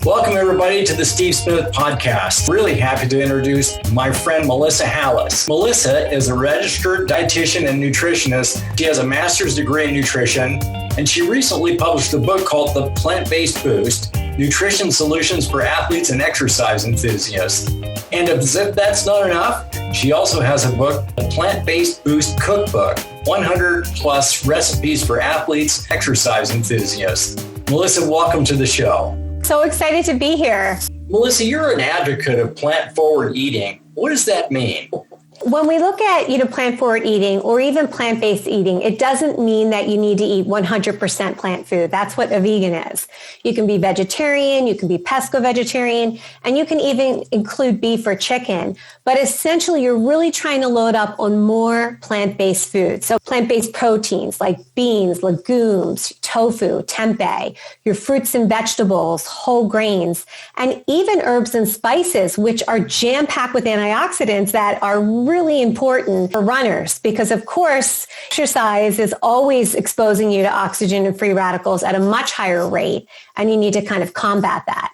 Welcome, everybody, to the Steve Smith Podcast. Really happy to introduce my friend, Melissa Halas. Melissa is a registered dietitian and nutritionist. She has a master's degree in nutrition, and she recently published a book called The Plant-Based Boost, Nutrition Solutions for Athletes and Exercise Enthusiasts. And as if that's not enough, she also has a book, The Plant-Based Boost Cookbook, 100 plus recipes for athletes, exercise enthusiasts. Melissa, welcome to the show. So excited to be here. Melissa, you're an advocate of plant-forward eating. What does that mean? When we look at, plant-forward eating or even plant-based eating, it doesn't mean that you need to eat 100% plant food. That's what a vegan is. You can be vegetarian, you can be pesco-vegetarian, and you can even include beef or chicken. But essentially, you're really trying to load up on more plant-based foods. So plant-based proteins like beans, legumes, tofu, tempeh, your fruits and vegetables, whole grains, and even herbs and spices, which are jam-packed with antioxidants that are really important for runners because, of course, exercise is always exposing you to oxygen and free radicals at a much higher rate, and you need to kind of combat that.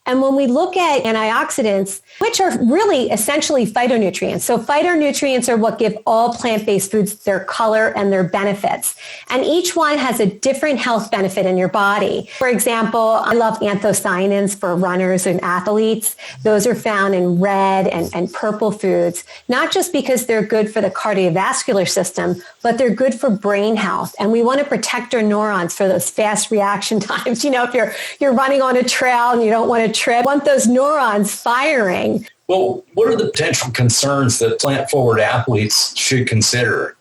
And when we look at antioxidants, which are really essentially phytonutrients. So phytonutrients are what give all plant-based foods their color and their benefits. And each one has a different health benefit in your body. For example, I love anthocyanins for runners and athletes. Those are found in red and purple foods, not just because they're good for the cardiovascular system, but they're good for brain health. And we want to protect our neurons for those fast reaction times. If you're running on a trail and you don't want to trip, want those neurons firing. Well, what are the potential concerns that plant-forward athletes should consider?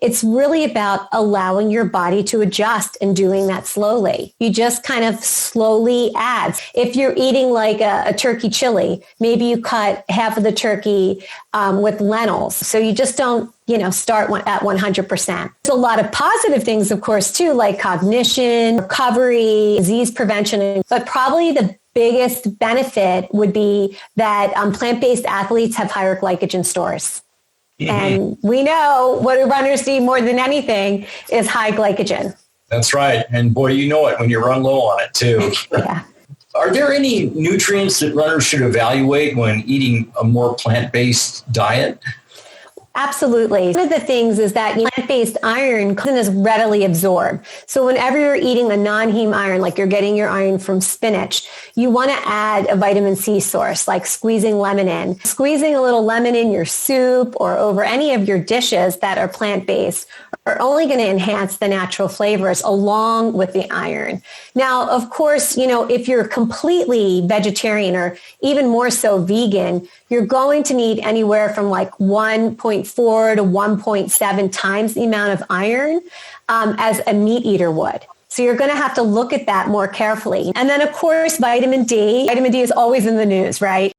It's really about allowing your body to adjust and doing that slowly. You just kind of slowly add. If you're eating like a turkey chili, maybe you cut half of the turkey with lentils. So you just don't, start at 100%. There's a lot of positive things, of course, too, like cognition, recovery, disease prevention, but probably the biggest benefit would be that plant-based athletes have higher glycogen stores. Mm-hmm. And we know what runners need more than anything is high glycogen. That's right. And boy, you know it when you run low on it too. Yeah. Are there any nutrients that runners should evaluate when eating a more plant-based diet? Absolutely. One of the things is that plant-based iron isn't readily absorbed. So whenever you're eating a non-heme iron, like you're getting your iron from spinach, you want to add a vitamin C source, like squeezing lemon in. Squeezing a little lemon in your soup or over any of your dishes that are plant-based are only going to enhance the natural flavors along with the iron. Now, of course, if you're completely vegetarian or even more so vegan, you're going to need anywhere from like 1.4 to 1.7 times the amount of iron as a meat eater would. So you're going to have to look at that more carefully. And then, of course, vitamin D. Vitamin D is always in the news, right?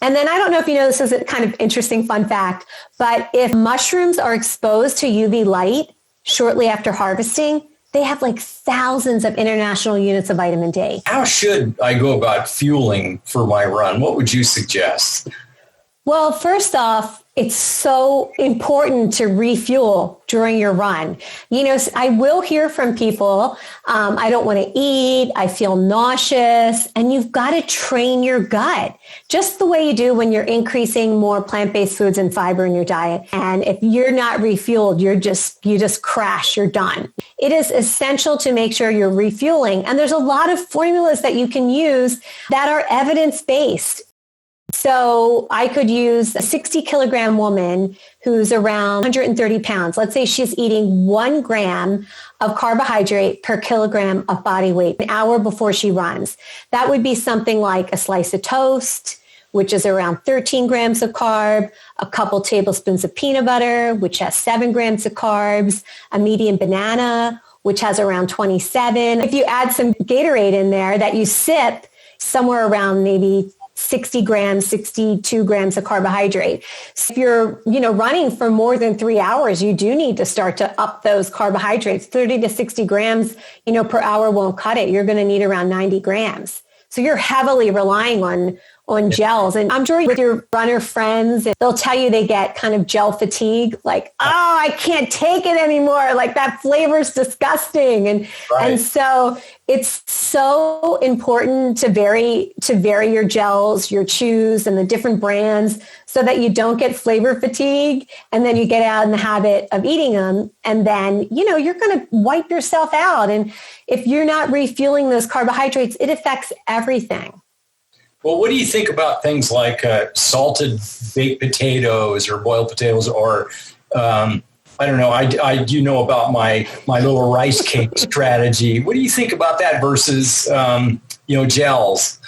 And then I don't know if you know, this is a kind of interesting fun fact, but if mushrooms are exposed to UV light shortly after harvesting, they have like thousands of international units of vitamin D. How should I go about fueling for my run? What would you suggest? Well, first off, it's so important to refuel during your run. I will hear from people, I don't want to eat, I feel nauseous, and you've got to train your gut just the way you do when you're increasing more plant-based foods and fiber in your diet. And if you're not refueled, you just crash, you're done. It is essential to make sure you're refueling. And there's a lot of formulas that you can use that are evidence-based. So I could use a 60 kilogram woman who's around 130 pounds. Let's say she's eating 1 gram of carbohydrate per kilogram of body weight an hour before she runs. That would be something like a slice of toast, which is around 13 grams of carb, a couple tablespoons of peanut butter, which has 7 grams of carbs, a medium banana, which has around 27. If you add some Gatorade in there that you sip, somewhere around maybe 60 grams, 62 grams of carbohydrate. So if you're, running for more than 3 hours, you do need to start to up those carbohydrates. 30 to 60 grams, per hour won't cut it. You're going to need around 90 grams. So you're heavily relying on gels. And I'm sure with your runner friends, they'll tell you they get kind of gel fatigue, like, oh, I can't take it anymore. Like that flavor's disgusting. And so it's so important to vary your gels, your chews, and the different brands so that you don't get flavor fatigue. And then you get out in the habit of eating them. And then, you're going to wipe yourself out. And if you're not refueling those carbohydrates, it affects everything. Well, what do you think about things like salted baked potatoes or boiled potatoes, or I don't know. I do know about my little rice cake strategy. What do you think about that versus gels?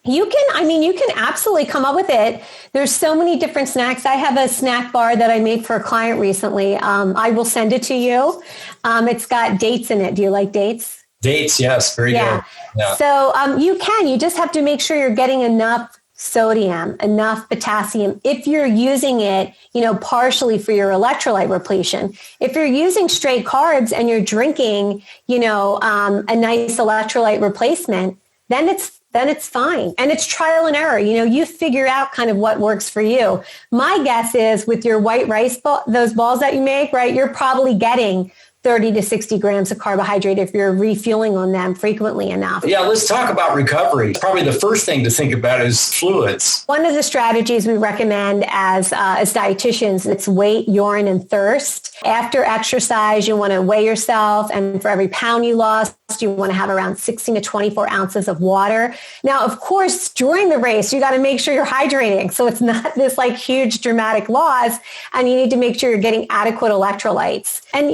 You can absolutely come up with it. There's so many different snacks. I have a snack bar that I made for a client recently. I will send it to you. It's got dates in it. Do you like dates? Dates, yes. Very good. Yeah. So you just have to make sure you're getting enough sodium, enough potassium. If you're using it, partially for your electrolyte repletion. If you're using straight carbs and you're drinking, a nice electrolyte replacement, then it's fine. And it's trial and error. You figure out kind of what works for you. My guess is with your white rice ball, those balls that you make, right, you're probably getting 30 to 60 grams of carbohydrate if you're refueling on them frequently enough. Yeah, let's talk about recovery. Probably the first thing to think about is fluids. One of the strategies we recommend as dietitians, it's weight, urine, and thirst. After exercise, you want to weigh yourself, and for every pound you lost, you want to have around 16 to 24 ounces of water. Now, of course, during the race, you got to make sure you're hydrating. So it's not this like huge dramatic loss, and you need to make sure you're getting adequate electrolytes. And,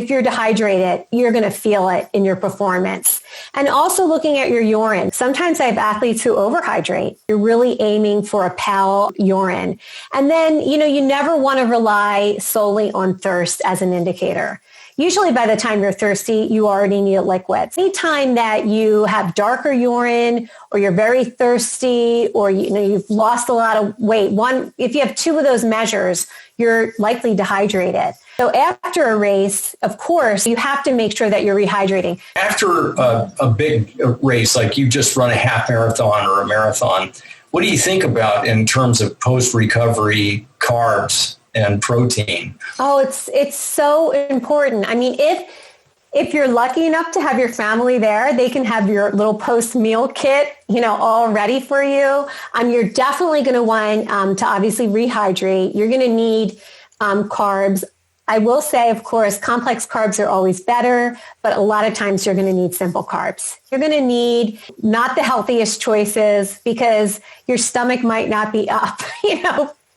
if you're dehydrated, you're going to feel it in your performance. And also looking at your urine. Sometimes I have athletes who overhydrate. You're really aiming for a PAL urine. And then, you never want to rely solely on thirst as an indicator. Usually by the time you're thirsty, you already need liquids. Anytime that you have darker urine or you're very thirsty or you've lost a lot of weight, if you have two of those measures, you're likely dehydrated. So after a race, of course, you have to make sure that you're rehydrating. After a big race, like you just run a half marathon or a marathon, what do you think about in terms of post-recovery carbs and protein? Oh, it's so important. I mean, if you're lucky enough to have your family there, they can have your little post-meal kit, all ready for you. You're definitely going to want to obviously rehydrate. You're going to need carbs. I will say, of course, complex carbs are always better, but a lot of times you're going to need simple carbs. You're going to need not the healthiest choices because your stomach might not be up,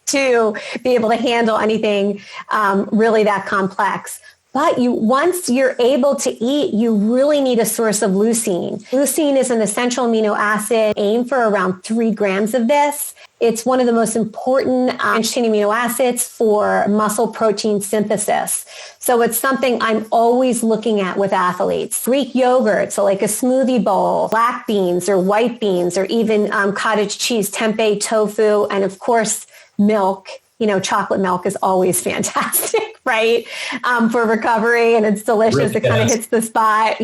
to be able to handle anything really that complex. But once you're able to eat, you really need a source of leucine. Leucine is an essential amino acid. Aim for around 3 grams of this. It's one of the most important chain amino acids for muscle protein synthesis. So it's something I'm always looking at with athletes. Greek yogurt, so like a smoothie bowl, black beans or white beans, or even cottage cheese, tempeh, tofu, and of course, milk. Chocolate milk is always fantastic, right? For recovery, and it's delicious. Really, it kind of hits the spot,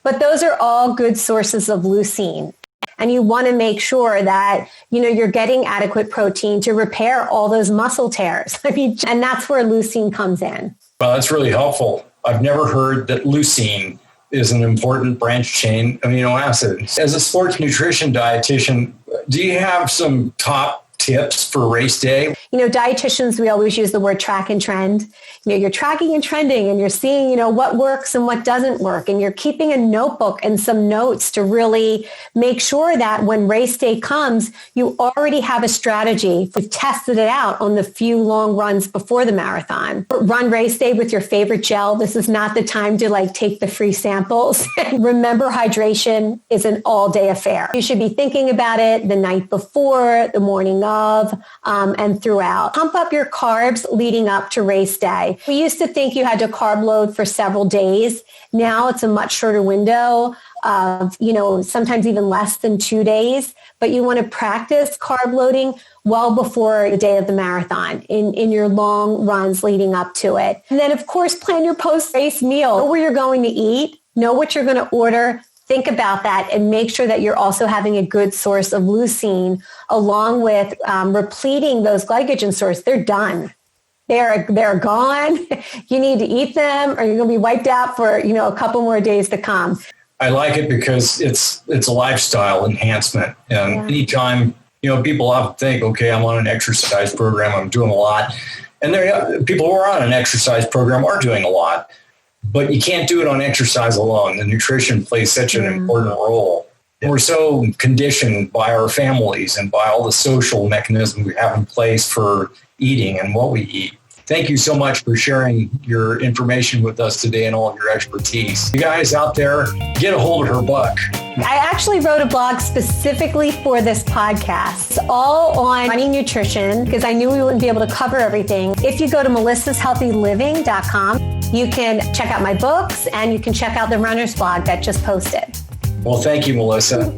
but those are all good sources of leucine. And you want to make sure that, you're getting adequate protein to repair all those muscle tears. And that's where leucine comes in. Well, that's really helpful. I've never heard that leucine is an important branch chain amino acid. As a sports nutrition dietitian, do you have some top tips for race day? Dietitians, we always use the word track and trend. You're tracking and trending and you're seeing, what works and what doesn't work. And you're keeping a notebook and some notes to really make sure that when race day comes, you already have a strategy. You've tested it out on the few long runs before the marathon. Run race day with your favorite gel. This is not the time to take the free samples. Remember, hydration is an all-day affair. You should be thinking about it the night before, the morning of, and throughout. Pump up your carbs leading up to race day. We used to think you had to carb load for several days. Now it's a much shorter window of, sometimes even less than 2 days. But you want to practice carb loading well before the day of the marathon in your long runs leading up to it. And then, of course, plan your post-race meal. Know where you're going to eat. Know what you're going to order. think about that and make sure that you're also having a good source of leucine along with repleting those glycogen stores. They're done. They're gone. You need to eat them or you're going to be wiped out for, a couple more days to come. I like it because it's a lifestyle enhancement. And anytime, people often think, okay, I'm on an exercise program, I'm doing a lot. And people who are on an exercise program are doing a lot, but you can't do it on exercise alone. The nutrition plays such an important role. We're so conditioned by our families and by all the social mechanisms we have in place for eating and what we eat. Thank you so much for sharing your information with us today and all of your expertise. You guys out there, get a hold of her book. I actually wrote a blog specifically for this podcast. It's all on running nutrition because I knew we wouldn't be able to cover everything. If you go to melissashealthyliving.com, you can check out my books and you can check out the runner's blog that just posted. Well, thank you, Melissa.